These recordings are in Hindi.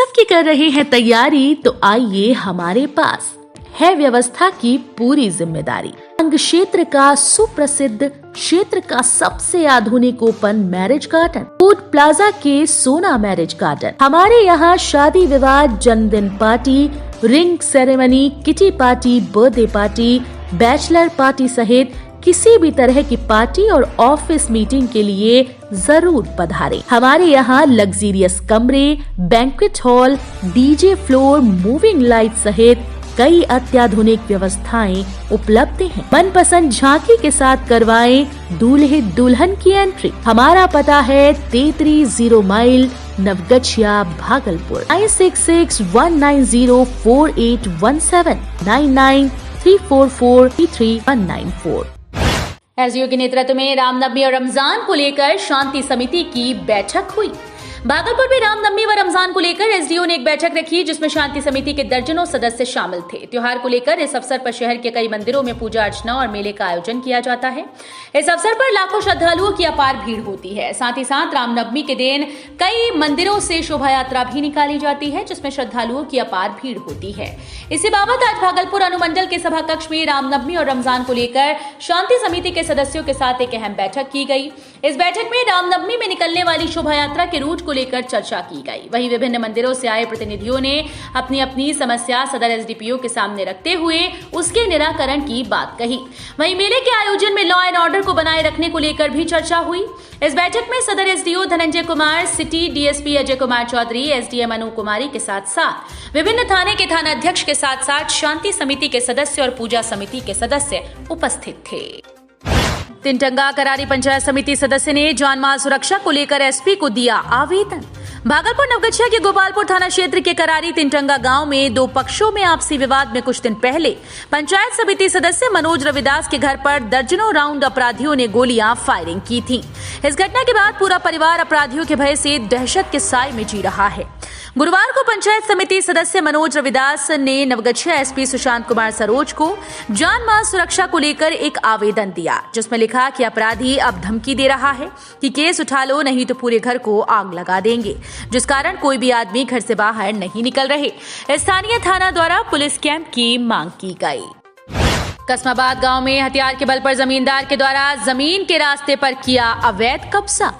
उत्सव की कर रहे हैं तैयारी तो आइए हमारे पास है व्यवस्था की पूरी जिम्मेदारी। अंग क्षेत्र का सुप्रसिद्ध क्षेत्र का सबसे आधुनिक open marriage garden food plaza के सोना मैरिज गार्डन। हमारे यहाँ शादी विवाह, जन्मदिन party, ring ceremony, kitty party, birthday party, bachelor party सहित किसी भी तरह की पार्टी और ऑफिस मीटिंग के लिए जरूर पधारें। हमारे यहाँ लग्जीरियस कमरे, banquet hall, DJ floor, moving light सहित कई अत्याधुनिक व्यवस्थाएं उपलब्ध हैं। मनपसंद झांकी के साथ करवाएं दूल्हे दुल्हन की एंट्री। हमारा पता है 33 माइल नवगछिया भागलपुर। 9661904817 9934433194। एसडीओ के नेतृत्व में रामनवमी और रमजान को लेकर शांति समिति की बैठक हुई। भागलपुर में रामनवमी व रमजान को लेकर एसडीओ ने एक बैठक रखी जिसमें शांति समिति के दर्जनों सदस्य शामिल थे। त्योहार को लेकर इस अवसर पर शहर के कई मंदिरों में पूजा अर्चना और मेले का आयोजन किया जाता है। इस अवसर पर लाखों श्रद्धालुओं की अपार भीड़ होती है। साथ ही साथ रामनवमी के दिन कई मंदिरों से शोभा यात्रा भी निकाली जाती है जिसमें श्रद्धालुओं की अपार भीड़ होती है। इसी बाबत आज भागलपुर अनुमंडल के सभा कक्ष में रामनवमी और रमजान को लेकर शांति समिति के सदस्यों के साथ एक अहम बैठक की गई। इस बैठक में रामनवमी में निकलने वाली शोभा यात्रा के रूट को लेकर चर्चा की गई। वहीं विभिन्न मंदिरों से आए प्रतिनिधियों ने अपनी अपनी समस्या सदर एसडीपीओ के सामने रखते हुए उसके निराकरण की बात कही। वहीं मेले के आयोजन में लॉ एंड ऑर्डर को बनाए रखने को लेकर भी चर्चा हुई। इस बैठक में सदर SDO Dhananjay Kumar, city DSP Ajay Kumar Chaudhary, SDM Anu Kumari के साथ साथ विभिन्न थाने के थानाध्यक्ष के साथ साथ शांति समिति के सदस्य और पूजा समिति के सदस्य उपस्थित थे। तिनटंगा करारी पंचायत समिति सदस्य ने जानमाल सुरक्षा को लेकर एसपी को दिया आवेदन। भागलपुर नवगछिया के गोपालपुर थाना क्षेत्र के करारी तिनटंगा गांव में दो पक्षों में आपसी विवाद में कुछ दिन पहले पंचायत समिति सदस्य मनोज रविदास के घर पर दर्जनों राउंड अपराधियों ने गोलियां फायरिंग की थी। इस घटना के बाद पूरा परिवार अपराधियों के भय से दहशत के साए में जी रहा है। गुरुवार को पंचायत समिति सदस्य मनोज रविदास ने नवगछिया एसपी सुशांत कुमार सरोज को जान माल सुरक्षा को लेकर एक आवेदन दिया जिसमें लिखा कि अपराधी अब धमकी दे रहा है कि केस उठा लो नहीं तो पूरे घर को आग लगा देंगे, जिस कारण कोई भी आदमी घर से बाहर नहीं निकल रहे। स्थानीय थाना द्वारा पुलिस कैंप की मांग की गई। कसमाबाद गांव में हथियार के बल पर जमींदार के द्वारा जमीन के रास्ते पर किया अवैध कब्जा।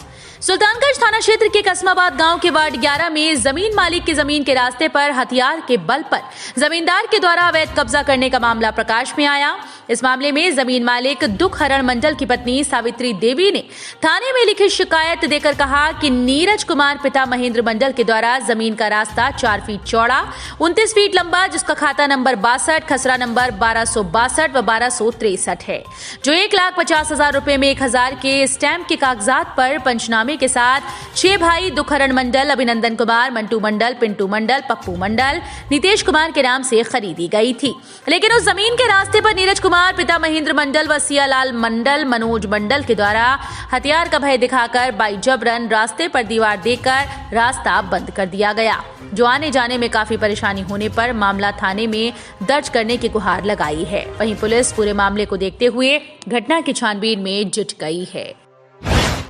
सुल्तानगंज थाना क्षेत्र के कसमाबाद गांव के वार्ड 11 में जमीन मालिक की जमीन के रास्ते पर हथियार के बल पर जमींदार के द्वारा अवैध कब्जा करने का मामला प्रकाश में आया। इस मामले में जमीन मालिक दुखहरण मंडल की पत्नी सावित्री देवी ने थाने में लिखित शिकायत देकर कहा कि नीरज कुमार पिता महेंद्र मंडल के द्वारा जमीन का रास्ता 4 फीट चौड़ा, 29 फीट लंबा, जिसका खाता नंबर 62, खसरा नंबर 1262 व 1263 है, जो 1,50,000 रुपए में 1,000 के स्टैंप के कागजात पर पंचनामे के साथ 6 भाई दुखहरण मंडल, अभिनंदन कुमार, मंटू मंडल, पिंटू मंडल, पप्पू मंडल, नितेश कुमार के नाम से खरीदी गई थी। लेकिन उस जमीन के रास्ते पर नीरज कुमार पिता महेंद्र मंडल व सियालाल मंडल, मनोज मंडल के द्वारा हथियार का भय दिखाकर बाई जबरन रास्ते पर दीवार देकर रास्ता बंद कर दिया गया, जो आने जाने में काफी परेशानी होने पर मामला थाने में दर्ज करने की गुहार लगाई है। वहीं पुलिस पूरे मामले को देखते हुए घटना की छानबीन में जुट गई है।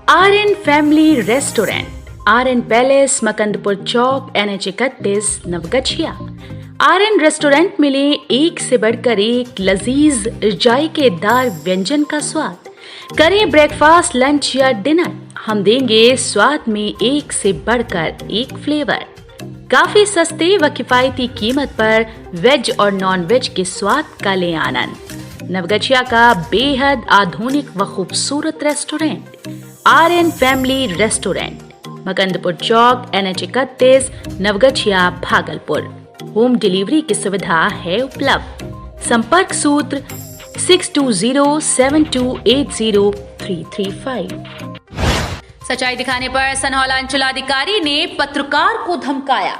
Aryan family restaurant, Aryan palace, Makandpur चौक, NH 31, नवगछिया। आर्यन रेस्टोरेंट मिले एक से बढ़कर एक लजीज जायकेदार व्यंजन का स्वाद। करें ब्रेकफास्ट, लंच या डिनर, हम देंगे स्वाद में एक से बढ़कर एक फ्लेवर। काफी सस्ते व किफायती कीमत पर वेज और नॉन वेज के स्वाद का ले आनंद। नवगछिया का बेहद आधुनिक व खूबसूरत restaurant Aryan family restaurant, Makandpur चौक, NH 31, Navgachia, Bhagalpur. Home delivery की सुविधा है उपलब्ध। संपर्क सूत्र 6207280335। सच्चाई दिखाने पर सनहौला अंचलाधिकारी ने पत्रकार को धमकाया।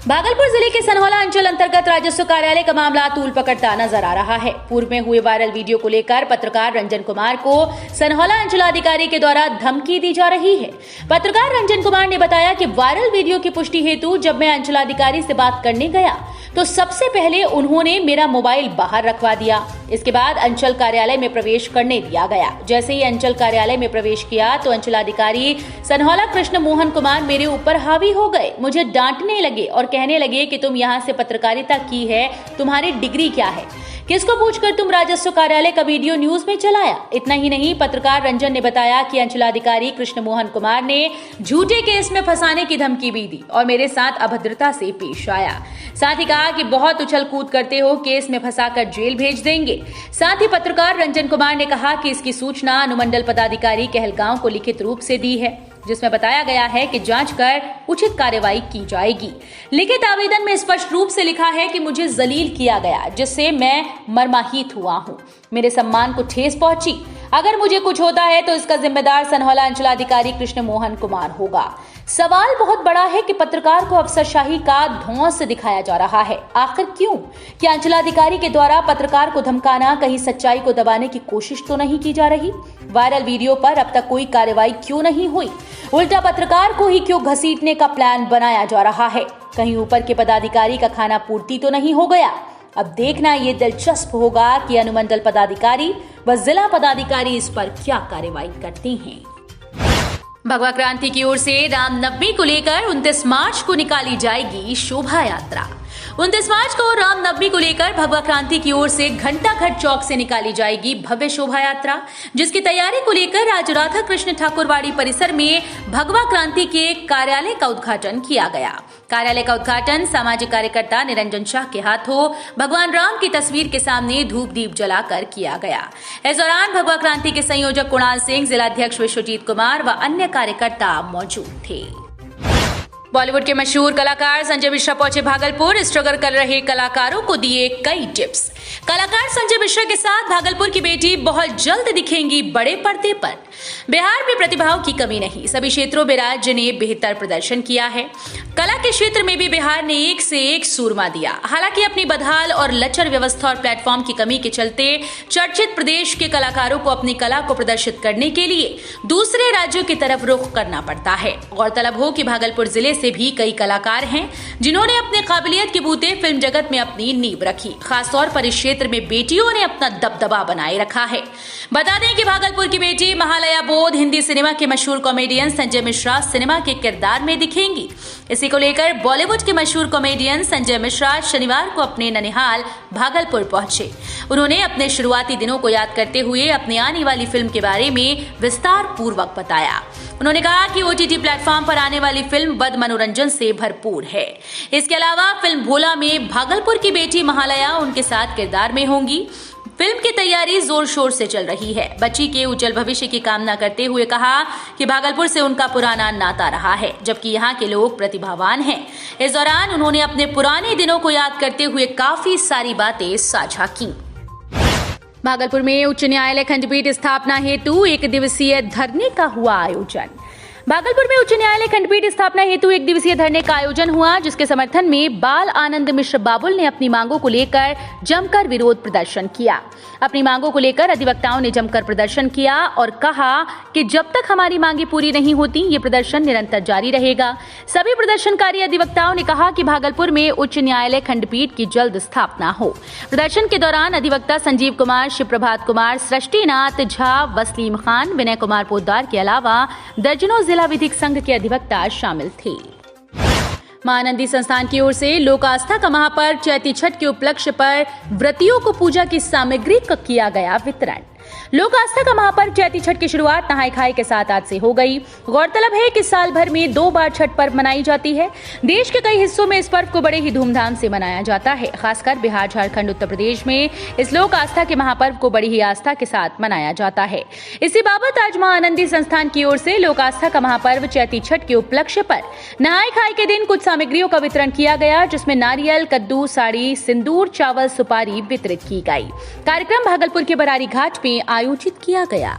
भागलपुर जिले के सनहौला अंचल अंतर्गत राजस्व कार्यालय का मामला तूल पकड़ता नजर आ रहा है। पूर्व में हुए वायरल वीडियो को लेकर पत्रकार रंजन कुमार को सनहौला अंचलाधिकारी के द्वारा धमकी दी जा रही है। पत्रकार रंजन कुमार ने बताया कि वायरल वीडियो की पुष्टि हेतु जब मैं अंचलाधिकारी से बात करने गया तो सबसे पहले उन्होंने मेरा मोबाइल बाहर रखवा दिया। इसके बाद अंचल कार्यालय में प्रवेश करने दिया गया। जैसे ही अंचल कार्यालय में प्रवेश किया तो अंचलाधिकारी सनहौला कृष्ण मोहन कुमार मेरे ऊपर हावी हो गए, मुझे डांटने लगे और कहने लगे कि तुम यहाँ से पत्रकारिता की है, तुम्हारी डिग्री क्या है, किसको पूछकर तुम राजस्व कार्यालय का वीडियो न्यूज में चलाया। इतना ही नहीं, पत्रकार रंजन ने बताया कि अंचलाधिकारी कृष्ण मोहन कुमार ने झूठे केस में फंसाने की धमकी भी दी और मेरे साथ अभद्रता से पेश आया। साथ ही कहा कि बहुत उछल कूद करते हो, केस में फंसाकर जेल भेज देंगे। साथ ही पत्रकार रंजन कुमार ने कहा कि इसकी सूचना अनुमंडल पदाधिकारी कहलगांव को लिखित रूप से दी है, जिसमें बताया गया है कि जांच कर उचित कार्रवाई की जाएगी। लिखित आवेदन में स्पष्ट रूप से लिखा है कि मुझे जलील किया गया, जिससे मैं मर्माहित हुआ हूं, मेरे सम्मान को ठेस पहुंची। अगर मुझे कुछ होता है तो इसका जिम्मेदार सनहौला अंचलाधिकारी कृष्ण मोहन कुमार होगा। सवाल बहुत बड़ा है कि पत्रकार को अफसरशाही का धौंस दिखाया जा रहा है। आखिर क्यों? क्या अंचलाधिकारी के द्वारा पत्रकार को धमकाना, कहीं सच्चाई को दबाने की कोशिश तो नहीं की जा रही? वायरल वीडियो पर अब तक कोई कार्रवाई क्यों नहीं हुई? उल्टा पत्रकार को ही क्यों घसीटने का प्लान बनाया जा रहा है? कहीं ऊपर के पदाधिकारी का खाना पूर्ति तो नहीं हो गया? अब देखना ये दिलचस्प होगा कि अनुमंडल पदाधिकारी व जिला पदाधिकारी इस पर क्या कार्रवाई करते हैं। भगवा क्रांति की ओर से रामनवमी को लेकर 29 मार्च को निकाली जाएगी शोभा यात्रा। 29 मार्च को रामनवमी को लेकर भगवा क्रांति की ओर से घंटाघर चौक से निकाली जाएगी भव्य शोभा यात्रा, जिसकी तैयारी को लेकर आज राधा कृष्ण ठाकुरवाड़ी परिसर में भगवा क्रांति के कार्यालय का उद्घाटन किया गया। कार्यालय का उद्घाटन सामाजिक कार्यकर्ता निरंजन शाह के हाथों भगवान राम की तस्वीर के सामने धूप दीप जलाकर किया गया। इस दौरान भगवा क्रांति के संयोजक कुणाल सिंह, जिलाध्यक्ष विश्वजीत कुमार व अन्य कार्यकर्ता मौजूद थे। बॉलीवुड के मशहूर कलाकार संजय मिश्रा पहुंचे भागलपुर। स्ट्रगल कर रहे कलाकारों को दिए कई टिप्स। कलाकार संजय मिश्रा के साथ भागलपुर की बेटी बहुत जल्द दिखेंगी बड़े पर्दे पर। बिहार में प्रतिभाओं की कमी नहीं, सभी क्षेत्रों में राज्य ने बेहतर प्रदर्शन किया है। कला के क्षेत्र में भी बिहार ने एक से एक सूरमा दिया। हालांकि अपनी बदहाल और लचर व्यवस्था और प्लेटफॉर्म की कमी के चलते चर्चित प्रदेश के कलाकारों को अपनी कला को प्रदर्शित करने के लिए दूसरे राज्यों की तरफ रुख करना पड़ता है। गौरतलब हो कि भागलपुर जिले से भी कई कलाकार हैं जिन्होंने अपने काबिलियत के बूते फिल्म जगत में अपनी नींव रखी। खासतौर पर इस क्षेत्र में बेटियों ने अपना दबदबा बनाए रखा है। बता दें कि भागलपुर की बेटी महालया बोध हिंदी सिनेमा के मशहूर कॉमेडियन संजय मिश्रा सिनेमा के किरदार में दिखेंगी। इसी को लेकर बॉलीवुड के मशहूर कॉमेडियन संजय मिश्रा शनिवार को अपने ननिहाल भागलपुर पहुंचे। उन्होंने अपने शुरुआती दिनों को याद करते हुए अपनी आने वाली फिल्म के बारे में विस्तार पूर्वक बताया। उन्होंने कहा कि OTT प्लेटफॉर्म पर आने वाली फिल्म बद मनोरंजन से भरपूर है। इसके अलावा फिल्म भोला में भागलपुर की बेटी महालया उनके साथ किरदार में होंगी। फिल्म की तैयारी जोर शोर से चल रही है। बच्ची के उज्जवल भविष्य की कामना करते हुए कहा कि भागलपुर से उनका पुराना नाता रहा है, जबकि यहाँ के लोग प्रतिभावान हैं। इस दौरान उन्होंने अपने पुराने दिनों को याद करते हुए काफी सारी बातें साझा की। भागलपुर में उच्च न्यायालय खंडपीठ स्थापना हेतु 1 दिवसीय धरने का हुआ आयोजन। भागलपुर में उच्च न्यायालय खंडपीठ स्थापना हेतु 1 दिवसीय धरने का आयोजन हुआ, जिसके समर्थन में बाल आनंद मिश्र बाबुल ने अपनी मांगों को लेकर जमकर विरोध प्रदर्शन किया। अपनी मांगों को लेकर अधिवक्ताओं ने जमकर प्रदर्शन किया और कहा कि जब तक हमारी मांगे पूरी नहीं होती ये प्रदर्शन निरंतर जारी रहेगा। सभी प्रदर्शनकारी अधिवक्ताओं ने कहा कि भागलपुर में उच्च न्यायालय खंडपीठ की जल्द स्थापना हो। प्रदर्शन के दौरान अधिवक्ता संजीव कुमार, शिव प्रभात कुमार, सृष्टिनाथ झा, वसीम खान, विनय कुमार पोद्दार के अलावा दर्जनों जिला विधिक संघ के अधिवक्ता शामिल थे। महानंदी संस्थान की ओर से लोक आस्था का महापर्व चैती छठ के उपलक्ष्य पर व्रतियों को पूजा की सामग्री का किया गया वितरण। लोक आस्था का महापर्व चैती छठ की शुरुआत नहाय खाए के साथ आज से हो गई। गौरतलब है कि साल भर में 2 बार छठ पर्व मनाई जाती है। देश के कई हिस्सों में इस पर्व को बड़े ही धूमधाम से मनाया जाता है। खासकर बिहार, झारखंड, उत्तर प्रदेश में इस लोक आस्था के महापर्व को बड़ी ही आस्था के साथ मनाया जाता है। इसी बाबत आज महानंदी संस्थान की ओर से लोक आस्था का महापर्व चैती छठ के उपलक्ष्य पर नहाय खाए के दिन कुछ सामग्रियों का वितरण किया गया, जिसमें नारियल, कद्दू, साड़ी, सिंदूर, चावल, सुपारी वितरित की गई। कार्यक्रम भागलपुर के बरारी घाट में आयोजित किया गया।